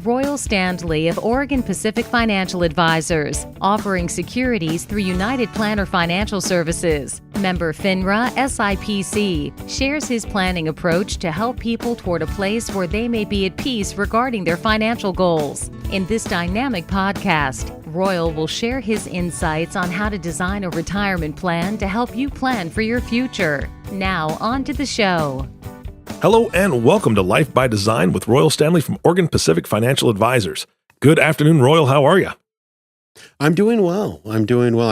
Royal Standley of Oregon Pacific Financial Advisors, offering securities through United Planner Financial Services. Member FINRA SIPC, shares his planning approach to help people toward a place where they may be at peace regarding their financial goals. In this dynamic podcast, Royal will share his insights on how to design a retirement plan to help you plan for your future. Now, on to the show. Hello and welcome to Life by Design with Royal Standley from Oregon Pacific Financial Advisors. Good afternoon, Royal. How are you? I'm doing well. I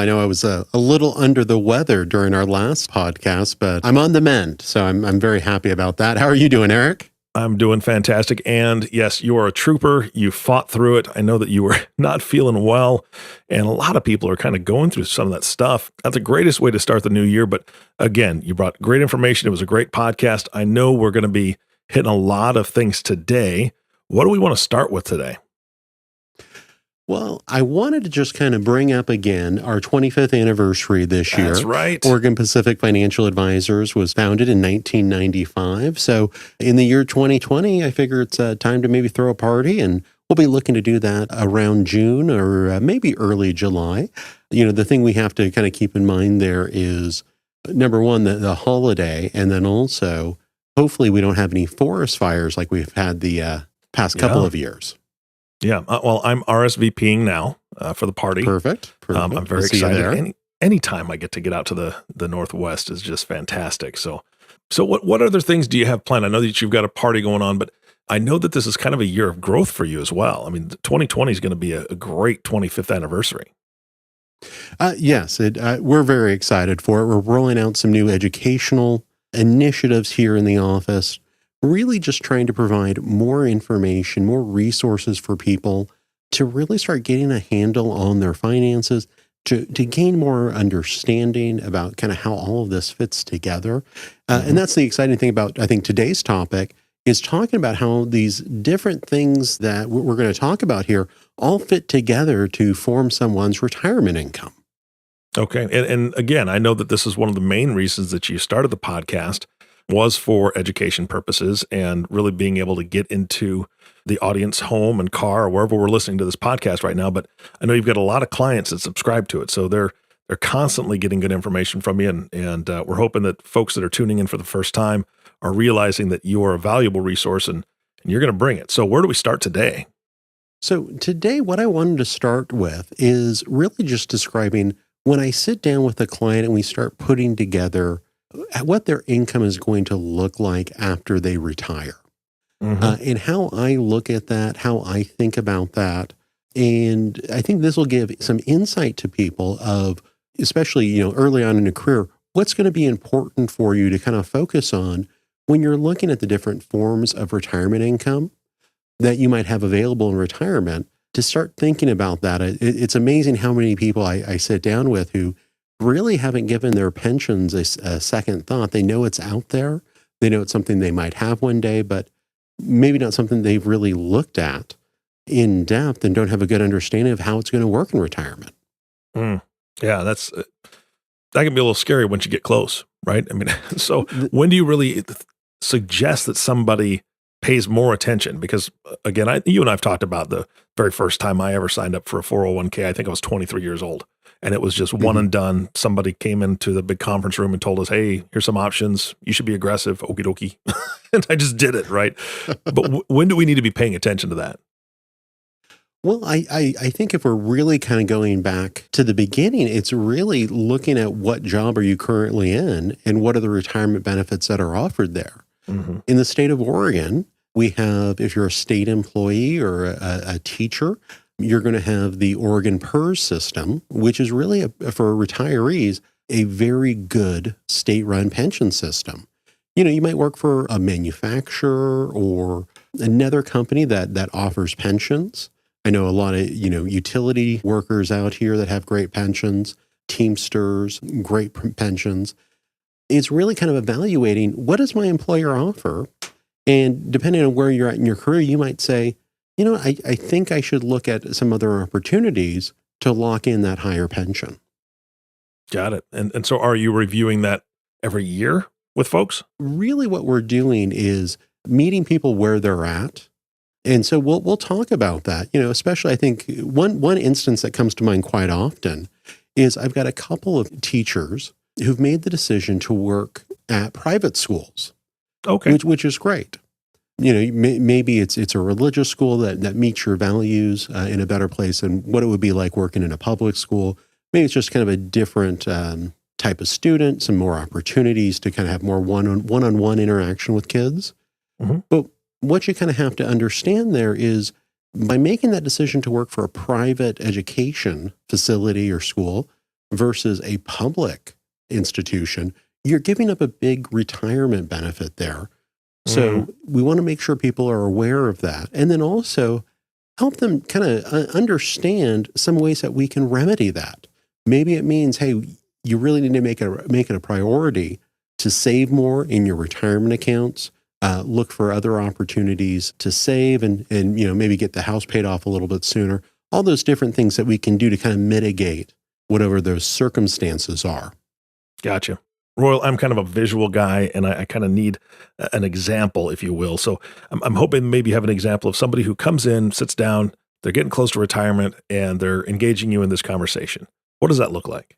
know I was a little under the weather during our last podcast, but I'm on the mend, so I'm very happy about that. How are you doing, Eric? I'm doing fantastic. And yes, you are a trooper. You fought through it. I know that you were not feeling well, and a lot of people are kind of going through some of that stuff. That's the greatest way to start the new year. But again, you brought great information. It was a great podcast. I know we're going to be hitting a lot of things today. What do we want to start with today? Well, I wanted to just kind of bring up again our 25th anniversary this year. That's right. Oregon Pacific Financial Advisors was founded in 1995. So in the year 2020, I figure it's time to maybe throw a party, and we'll be looking to do that around June or maybe early July. You know, the thing we have to kind of keep in mind there is, number one, the holiday, and then also, hopefully we don't have any forest fires like we've had the past couple of years. Yeah. Well, I'm RSVPing now for the party. Perfect. I'm very excited. Anytime I get out to the Northwest is just fantastic. So what other things do you have planned? I know that you've got a party going on, but I know that this is kind of a year of growth for you as well. I mean, 2020 is going to be a great 25th anniversary. Yes, we're very excited for it. We're rolling out some new educational initiatives here in the office. Really just trying to provide more information, more resources for people to really start getting a handle on their finances, to gain more understanding about kind of how all of this fits together. And that's the exciting thing about, I think, today's topic is talking about how these different things that we're going to talk about here all fit together to form someone's retirement income. Okay. And again, I know that this is one of the main reasons that you started the podcast was for education purposes and really being able to get into the audience home and car or wherever we're listening to this podcast right now. But I know you've got a lot of clients that subscribe to it. So they're constantly getting good information from you. And we're hoping that folks that are tuning in for the first time are realizing that you are a valuable resource and you're going to bring it. So where do we start today? So today, what I wanted to start with is really just describing when I sit down with a client and we start putting together what their income is going to look like after they retire, and how I look at that, how I think about that. And I think this will give some insight to people of, especially, early on in a career, what's going to be important for you to kind of focus on when you're looking at the different forms of retirement income that you might have available in retirement, to start thinking about that. It's amazing how many people I sit down with who really haven't given their pensions a second thought. They know it's out there. They know it's something they might have one day, but maybe not something they've really looked at in depth and don't have a good understanding of how it's going to work in retirement. Yeah, that can be a little scary once you get close, right? I mean, so when do you really suggest that somebody pays more attention? Because again, you and I have talked about the very first time I ever signed up for a 401k. I think I was 23 years old. And it was just one and done. Somebody came into the big conference room and told us, hey, here's some options. You should be aggressive. Okie dokie. And I just did it, right? But when do we need to be paying attention to that? Well, I think if we're really kind of going back to the beginning, it's really looking at what job are you currently in and what are the retirement benefits that are offered there. In the state of Oregon, we have, if you're a state employee or a teacher, you're going to have the Oregon PERS system, which is really, for retirees, a very good state-run pension system. You might work for a manufacturer or another company that offers pensions. I know a lot of, utility workers out here that have great pensions, Teamsters, great pensions. It's really kind of evaluating, what does my employer offer? And depending on where you're at in your career, you might say, I think I should look at some other opportunities to lock in that higher pension. Got it. And so are you reviewing that every year with folks? Really what we're doing is meeting people where they're at And so we'll talk about that, especially I think one instance that comes to mind quite often is I've got a couple of teachers who've made the decision to work at private schools. Okay. Which is great. Maybe it's a religious school that meets your values in a better place than what it would be like working in a public school. Maybe it's just kind of a different type of student, some more opportunities to kind of have more one-on-one interaction with kids. Mm-hmm. But what you kind of have to understand there is by making that decision to work for a private education facility or school versus a public institution, you're giving up a big retirement benefit there. So we want to make sure people are aware of that. And then also help them kind of understand some ways that we can remedy that. Maybe it means, hey, you really need to make it a priority to save more in your retirement accounts, look for other opportunities to save and maybe get the house paid off a little bit sooner. All those different things that we can do to kind of mitigate whatever those circumstances are. Gotcha. Royal, I'm kind of a visual guy, and I kind of need an example, if you will. So I'm hoping maybe you have an example of somebody who comes in, sits down, they're getting close to retirement, and they're engaging you in this conversation. What does that look like?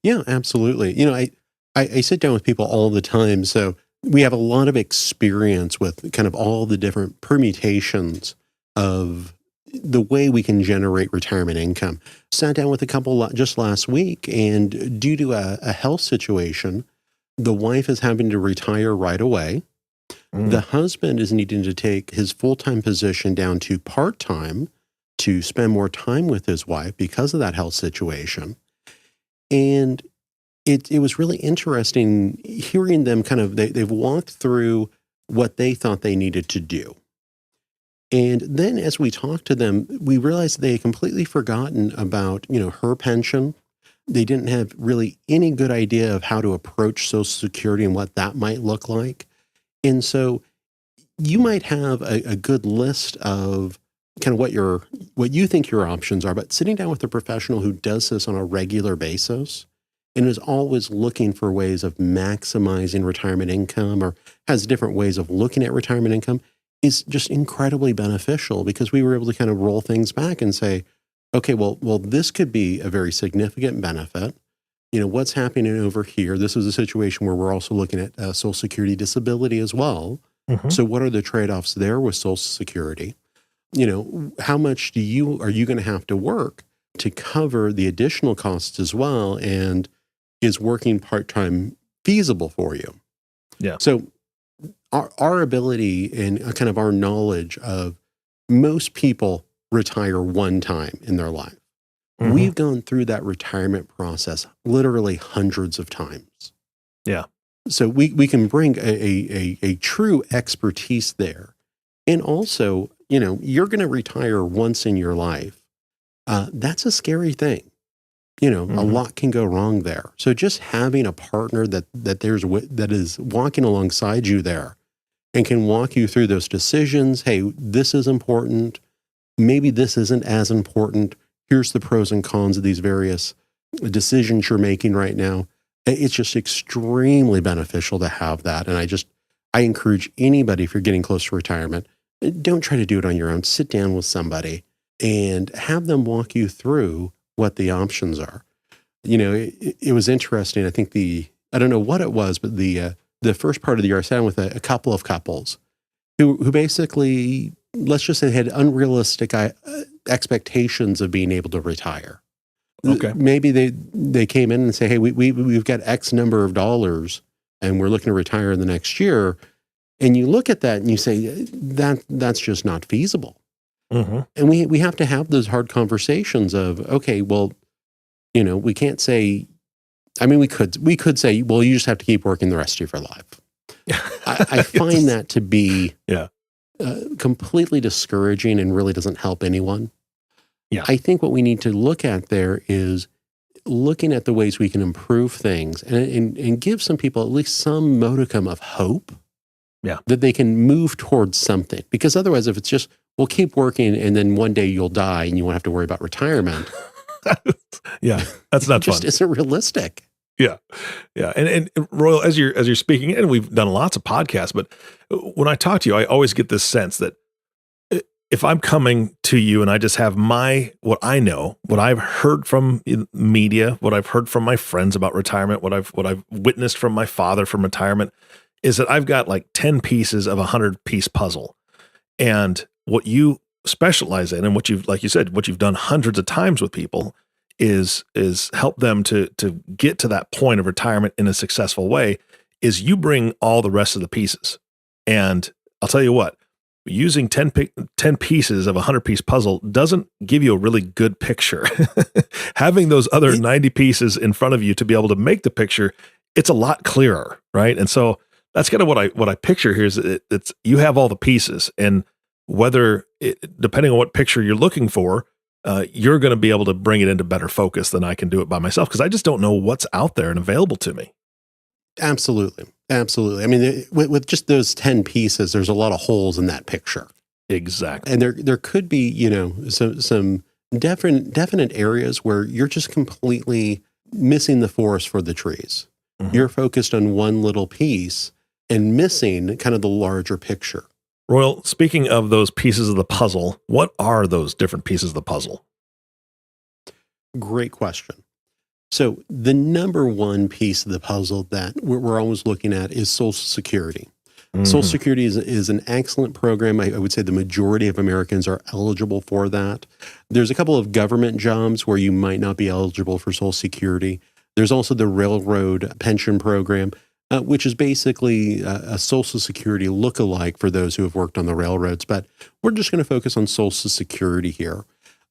Yeah, absolutely. I sit down with people all the time, so we have a lot of experience with kind of all the different permutations of the way we can generate retirement income. Sat down with a couple just last week, and due to a health situation, the wife is having to retire right away. The husband is needing to take his full-time position down to part-time to spend more time with his wife because of that health situation. And it was really interesting hearing them they've walked through what they thought they needed to do. And then as we talked to them, we realized they had completely forgotten about, her pension. They didn't have really any good idea of how to approach Social Security and what that might look like. And so you might have a good list of kind of what you think your options are, but sitting down with a professional who does this on a regular basis and is always looking for ways of maximizing retirement income or has different ways of looking at retirement income is just incredibly beneficial, because we were able to kind of roll things back and say, okay, well, this could be a very significant benefit. What's happening over here? This is a situation where we're also looking at Social Security disability as well. Mm-hmm. So what are the trade-offs there with Social Security? How much are you going to have to work to cover the additional costs as well? And is working part-time feasible for you? Yeah. So our ability and kind of our knowledge of most people retire one time in their life. Mm-hmm. We've gone through that retirement process literally hundreds of times. Yeah. So we can bring a true expertise there. And also, you're going to retire once in your life. That's a scary thing. Mm-hmm. A lot can go wrong there. So just having a partner that is walking alongside you there and can walk you through those decisions. Hey, this is important. Maybe this isn't as important. Here's the pros and cons of these various decisions you're making right now. It's just extremely beneficial to have that. And I encourage anybody, if you're getting close to retirement, don't try to do it on your own. Sit down with somebody and have them walk you through what the options are. It was interesting. I think I don't know what it was, but the first part of the year I sat with a couple of couples who basically, let's just say, had unrealistic expectations of being able to retire. Okay. Maybe they came in and say, hey, we've got X number of dollars and we're looking to retire in the next year. And you look at that and you say, that's just not feasible. Mm-hmm. And we have to have those hard conversations of, okay, well, we can't say, we could say, well, you just have to keep working the rest of your life. I find that to be completely discouraging and really doesn't help anyone. Yeah. I think what we need to look at there is looking at the ways we can improve things and give some people at least some modicum of hope. Yeah. That they can move towards something. Because otherwise, if it's just, well, keep working and then one day you'll die and you won't have to worry about retirement. Yeah, that's not just fun. Isn't realistic. Yeah. Yeah. And Royal, as you're speaking, and we've done lots of podcasts, but when I talk to you, I always get this sense that if I'm coming to you and I just have what I know, what I've heard from media, what I've heard from my friends about retirement, what I've witnessed from my father from retirement, is that I've got like 10 pieces of a 100-piece puzzle. And what you specialize in, and what you've, like you said, what you've done hundreds of times with people is help them to get to that point of retirement in a successful way, is you bring all the rest of the pieces. And I'll tell you what, using 10 pieces of a 100-piece puzzle doesn't give you a really good picture. Having those other 90 pieces in front of you to be able to make the picture, it's a lot clearer, right? And so that's kind of what I picture here is it's you have all the pieces, and depending on what picture you're looking for, you're going to be able to bring it into better focus than I can do it by myself, because I just don't know what's out there and available to me. Absolutely. Absolutely. I mean, with just those 10 pieces, there's a lot of holes in that picture. Exactly. And there could be, some definite areas where you're just completely missing the forest for the trees. Mm-hmm. You're focused on one little piece and missing kind of the larger picture. Royal, speaking of those pieces of the puzzle, what are those different pieces of the puzzle? Great question. So the number one piece of the puzzle that we're always looking at is Social Security. Mm-hmm. Social Security is an excellent program. I would say the majority of Americans are eligible for that. There's a couple of government jobs where you might not be eligible for Social Security. There's also the railroad pension program, which is basically a Social Security lookalike for those who have worked on the railroads. But we're just going to focus on Social Security here.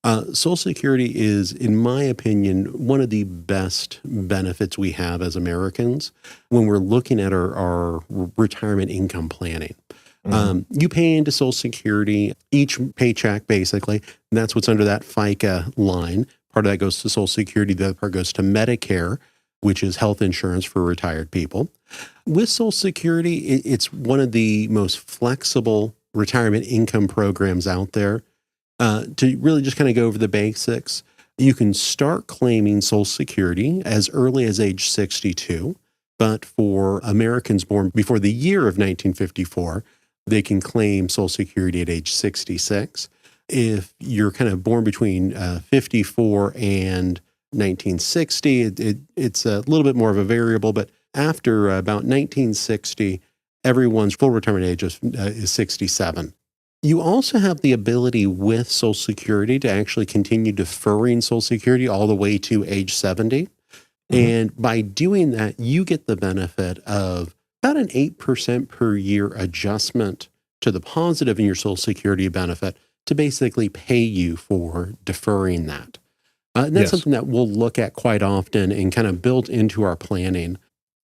Social Security is, in my opinion, one of the best benefits we have as Americans when we're looking at our retirement income planning. Mm-hmm. You pay into Social Security each paycheck, basically, and that's what's under that FICA line. Part of that goes to Social Security. The other part goes to Medicare, which is health insurance for retired people. With Social Security, it's one of the most flexible retirement income programs out there. To really just kind of go over the basics, you can start claiming Social Security as early as age 62, but for Americans born before the year of 1954, they can claim Social Security at age 66. If you're kind of born between 54 and 1960, it's a little bit more of a variable, but after about 1960, everyone's full retirement age is 67. You also have the ability with Social Security to actually continue deferring Social Security all the way to age 70. Mm-hmm. And by doing that, you get the benefit of about an 8% per year adjustment to the positive in your Social Security benefit to basically pay you for deferring that. And that's something that we'll look at quite often and kind of build into our planning,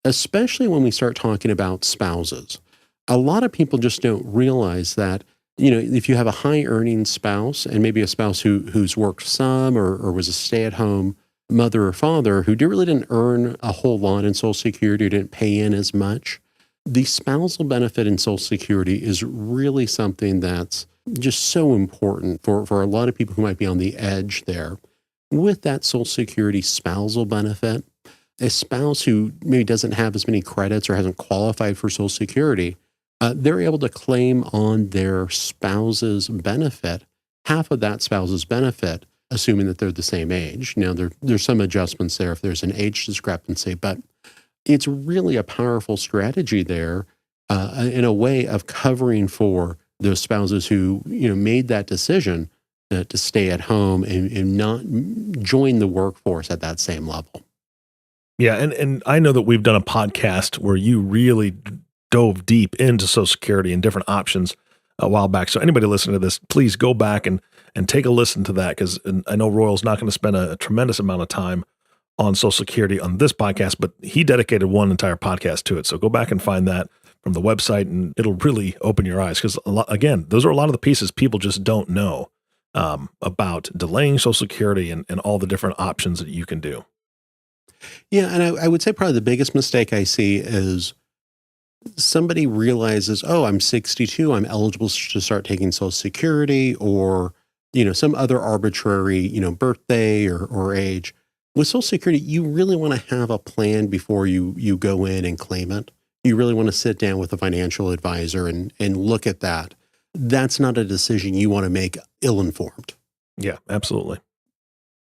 especially when we start talking about spouses. A lot of people just don't realize that if you have a high earning spouse and maybe a spouse who's worked some or was a stay-at-home mother or father who really didn't earn a whole lot in Social Security or didn't pay in as much, the spousal benefit in Social Security is really something that's just so important for a lot of people who might be on the edge there. With that Social Security spousal benefit, a spouse who maybe doesn't have as many credits or hasn't qualified for Social Security, they're able to claim on their spouse's benefit, half of that spouse's benefit, assuming that they're the same age. Now, there's some adjustments there if there's an age discrepancy, but it's really a powerful strategy there in a way of covering for those spouses who made that decision to stay at home and not join the workforce at that same level. Yeah, and I know that we've done a podcast where you really dove deep into Social Security and different options a while back. So anybody listening to this, please go back and take a listen to that, because I know Royal's not going to spend a tremendous amount of time on Social Security on this podcast, but he dedicated one entire podcast to it. So go back and find that from the website, and it'll really open your eyes, because again, those are a lot of the pieces people just don't know about delaying Social Security and all the different options that you can do. Yeah, and I would say probably the biggest mistake I see is somebody realizes, oh, I'm 62, I'm eligible to start taking Social Security, or some other arbitrary birthday or age. With Social Security, you really want to have a plan before you go in and claim it. You really want to sit down with a financial advisor and look at that. that's not a decision you want to make ill-informed. Yeah, absolutely.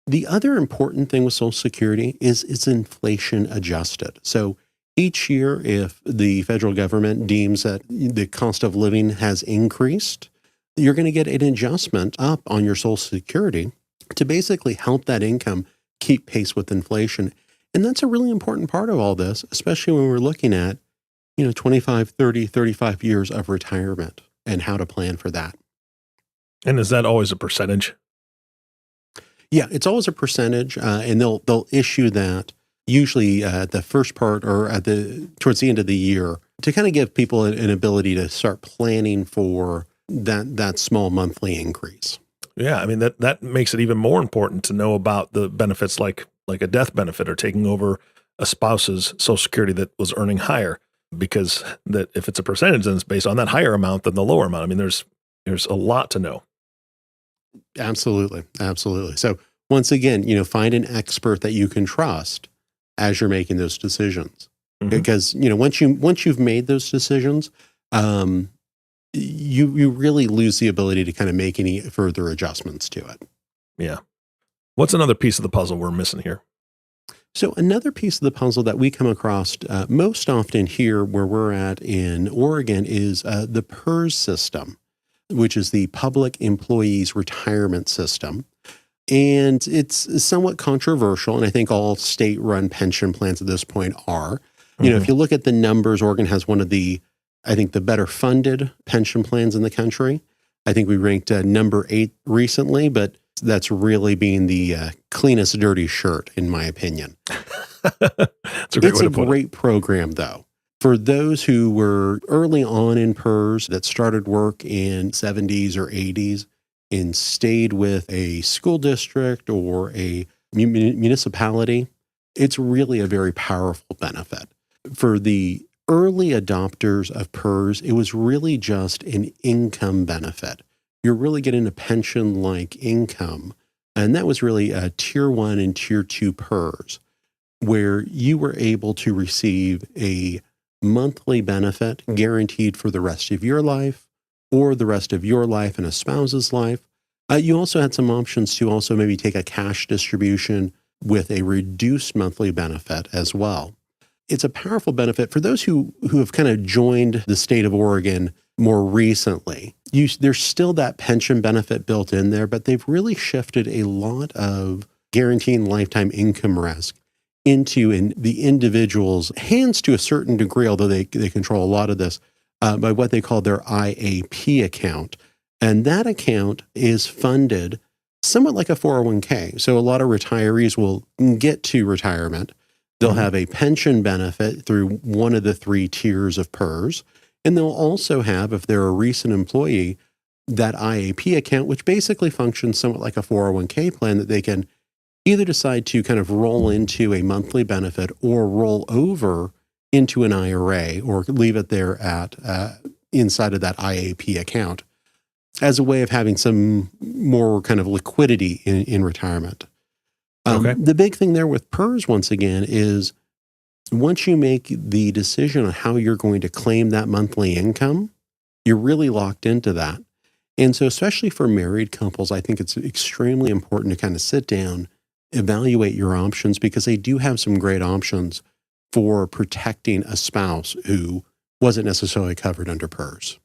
The other important thing with Social Security is it's inflation adjusted. So each year, if the federal government deems that the cost of living has increased, you're going to get an adjustment up on your Social Security to basically help that income keep pace with inflation. And that's a really important part of all this, especially when we're looking at, 25, 30, 35 years of retirement and how to plan for that. And is that always a percentage? Yeah, it's always a percentage, and they'll issue that usually at the first part or towards the end of the year to kind of give people an ability to start planning for that small monthly increase. Yeah, I mean that makes it even more important to know about the benefits like a death benefit or taking over a spouse's Social Security that was earning higher, because that if it's a percentage, then it's based on that higher amount than the lower amount. I mean, there's a lot to know. Absolutely. So once again, find an expert that you can trust as you're making those decisions. Mm-hmm. Because, once you've made those decisions, you really lose the ability to kind of make any further adjustments to it. Yeah. What's another piece of the puzzle we're missing here? So another piece of the puzzle that we come across most often here where we're at in Oregon is the PERS system, which is the Public Employees Retirement System. And it's somewhat controversial, and I think all state-run pension plans at this point are. If you look at the numbers, Oregon has one of the better funded pension plans in the country. I think we ranked number 8 recently, but that's really being the cleanest dirty shirt, in my opinion. It's a great program, though. For those who were early on in PERS that started work in 70s or 80s and stayed with a school district or a municipality, it's really a very powerful benefit. For the early adopters of PERS, it was really just an income benefit. You're really getting a pension-like income. And that was really a Tier 1 and Tier 2 PERS, where you were able to receive a monthly benefit guaranteed for the rest of your life or the rest of your life and a spouse's life. You also had some options to also maybe take a cash distribution with a reduced monthly benefit as well. It's a powerful benefit for those who have kind of joined the state of Oregon more recently. There's still that pension benefit built in there, but they've really shifted a lot of guaranteeing lifetime income risk into the individual's hands to a certain degree, although they control a lot of this, by what they call their IAP account. And that account is funded somewhat like a 401k. So a lot of retirees will get to retirement. They'll have a pension benefit through one of the 3 tiers of PERS. And they'll also have, if they're a recent employee, that IAP account, which basically functions somewhat like a 401k plan that they can either decide to kind of roll into a monthly benefit or roll over into an IRA or leave it there at inside of that IAP account as a way of having some more kind of liquidity in retirement. Okay. The big thing there with PERS, once again, is once you make the decision on how you're going to claim that monthly income, you're really locked into that. And so especially for married couples, I think it's extremely important to kind of sit down, evaluate your options, because they do have some great options for protecting a spouse who wasn't necessarily covered under PERS.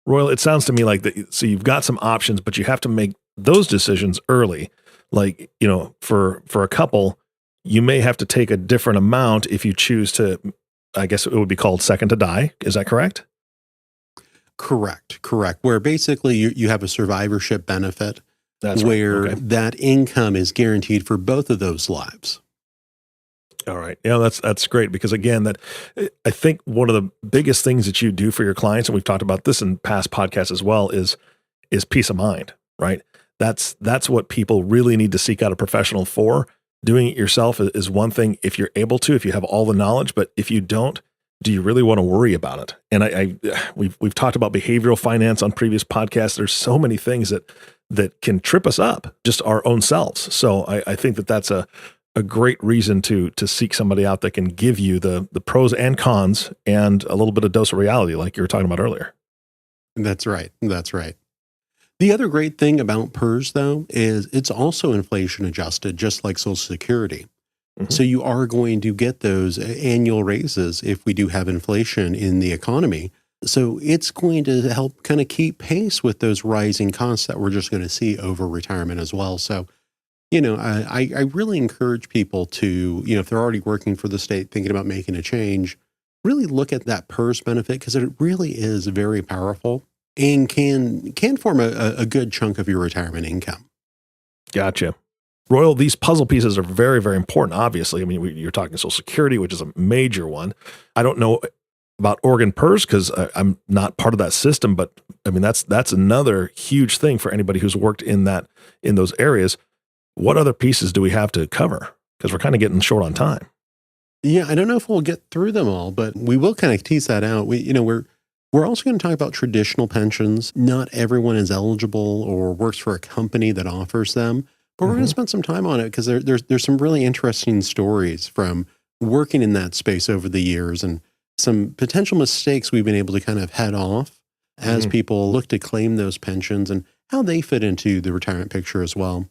Royal, it sounds to me like that. So you've got some options, but you have to make those decisions early. Like, for a couple, you may have to take a different amount if you choose to, I guess it would be called second to die. Is that correct? Correct. Where basically you have a survivorship benefit where that income is guaranteed for both of those lives. All right. Yeah, that's great, because again, I think one of the biggest things that you do for your clients, and we've talked about this in past podcasts as well, is peace of mind, right? That's what people really need to seek out a professional for. Doing it yourself is one thing if you're able to, if you have all the knowledge, but if you don't, do you really want to worry about it? And we've talked about behavioral finance on previous podcasts. There's so many things that can trip us up, just our own selves. So I think that's a great reason to seek somebody out that can give you the pros and cons and a little bit of dose of reality, like you were talking about earlier. That's right. That's right. The other great thing about PERS, though, is it's also inflation adjusted, just like Social Security. Mhm. So you are going to get those annual raises if we do have inflation in the economy. So it's going to help kind of keep pace with those rising costs that we're just going to see over retirement as well. So, I really encourage people to, if they're already working for the state, thinking about making a change, really look at that PERS benefit because it really is very powerful and can form a good chunk of your retirement income. Gotcha. Royal, these puzzle pieces are very, very important, obviously. I mean, you're talking Social Security, which is a major one. I don't know about Oregon PERS because I'm not part of that system, but I mean, that's another huge thing for anybody who's worked in those areas. What other pieces do we have to cover? Because we're kind of getting short on time. Yeah, I don't know if we'll get through them all, but we will kind of tease that out. We're also going to talk about traditional pensions. Not everyone is eligible or works for a company that offers them, but we're going to spend some time on it because there's some really interesting stories from working in that space over the years and some potential mistakes we've been able to kind of head off as people look to claim those pensions and how they fit into the retirement picture as well.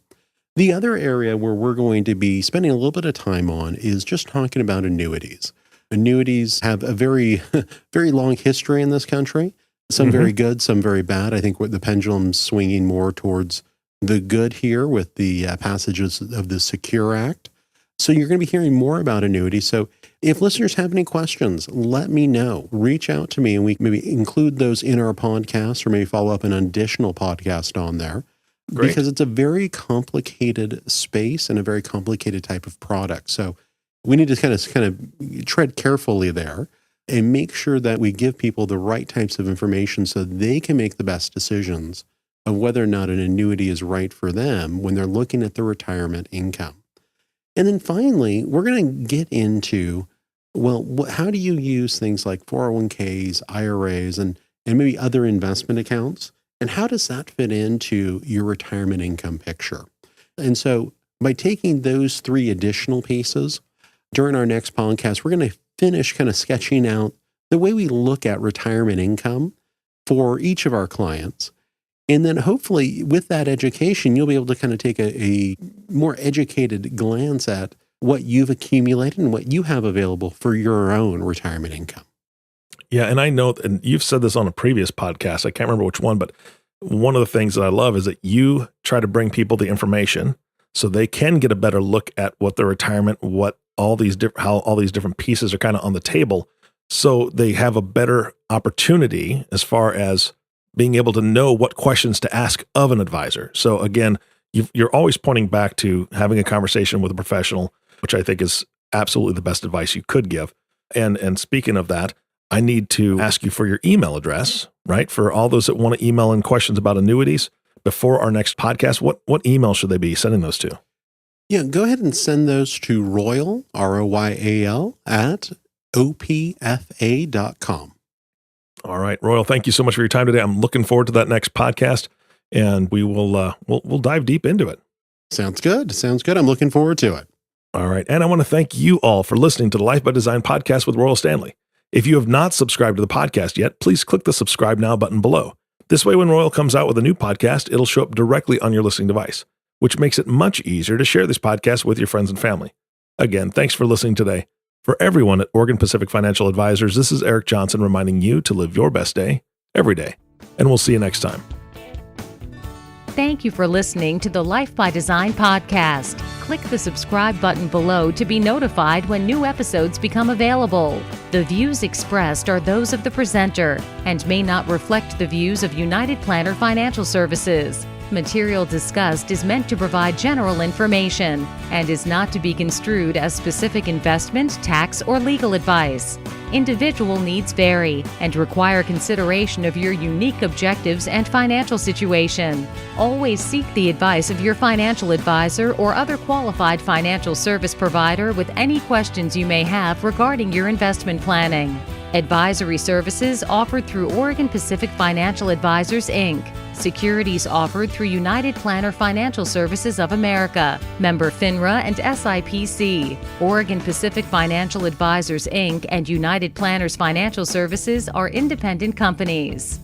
The other area where we're going to be spending a little bit of time on is just talking about annuities. Annuities have a very, very long history in this country. Some very good, some very bad. I think the pendulum's swinging more towards the good here with the passages of the Secure Act. So you're going to be hearing more about annuities. So if listeners have any questions, let me know. Reach out to me and we maybe include those in our podcast or maybe follow up an additional podcast on there. Great. Because it's a very complicated space and a very complicated type of product. So we need to kind of tread carefully there and make sure that we give people the right types of information so they can make the best decisions of whether or not an annuity is right for them when they're looking at their retirement income. And then finally, we're going to get into, how do you use things like 401ks, IRAs, and maybe other investment accounts? And how does that fit into your retirement income picture? And so by taking those three additional pieces, during our next podcast, we're going to finish kind of sketching out the way we look at retirement income for each of our clients. And then hopefully with that education, you'll be able to kind of take a more educated glance at what you've accumulated and what you have available for your own retirement income. Yeah, and I know, and you've said this on a previous podcast, I can't remember which one, but one of the things that I love is that you try to bring people the information so they can get a better look at what their retirement, how all these different pieces are kind of on the table, so they have a better opportunity as far as being able to know what questions to ask of an advisor. So again, you're always pointing back to having a conversation with a professional, which I think is absolutely the best advice you could give. And speaking of that, I need to ask you for your email address, right? For all those that want to email in questions about annuities before our next podcast, what email should they be sending those to? Yeah, go ahead and send those to Royal, ROYAL, at opfa.com. All right, Royal, thank you so much for your time today. I'm looking forward to that next podcast, and we will we'll dive deep into it. Sounds good. I'm looking forward to it. All right, and I want to thank you all for listening to the Life by Design podcast with Royal Standley. If you have not subscribed to the podcast yet, please click the subscribe now button below. This way, when Royal comes out with a new podcast, it'll show up directly on your listening device, which makes it much easier to share this podcast with your friends and family. Again, thanks for listening today. For everyone at Oregon Pacific Financial Advisors, this is Eric Johnson reminding you to live your best day every day. And we'll see you next time. Thank you for listening to the Life by Design podcast. Click the subscribe button below to be notified when new episodes become available. The views expressed are those of the presenter and may not reflect the views of United Planner Financial Services. Material discussed is meant to provide general information and is not to be construed as specific investment, tax, or legal advice. Individual needs vary and require consideration of your unique objectives and financial situation. Always seek the advice of your financial advisor or other qualified financial service provider with any questions you may have regarding your investment planning. Advisory services offered through Oregon Pacific Financial Advisors, Inc. Securities offered through United Planner Financial Services of America, member FINRA and SIPC. Oregon Pacific Financial Advisors, Inc. and United Planners Financial Services are independent companies.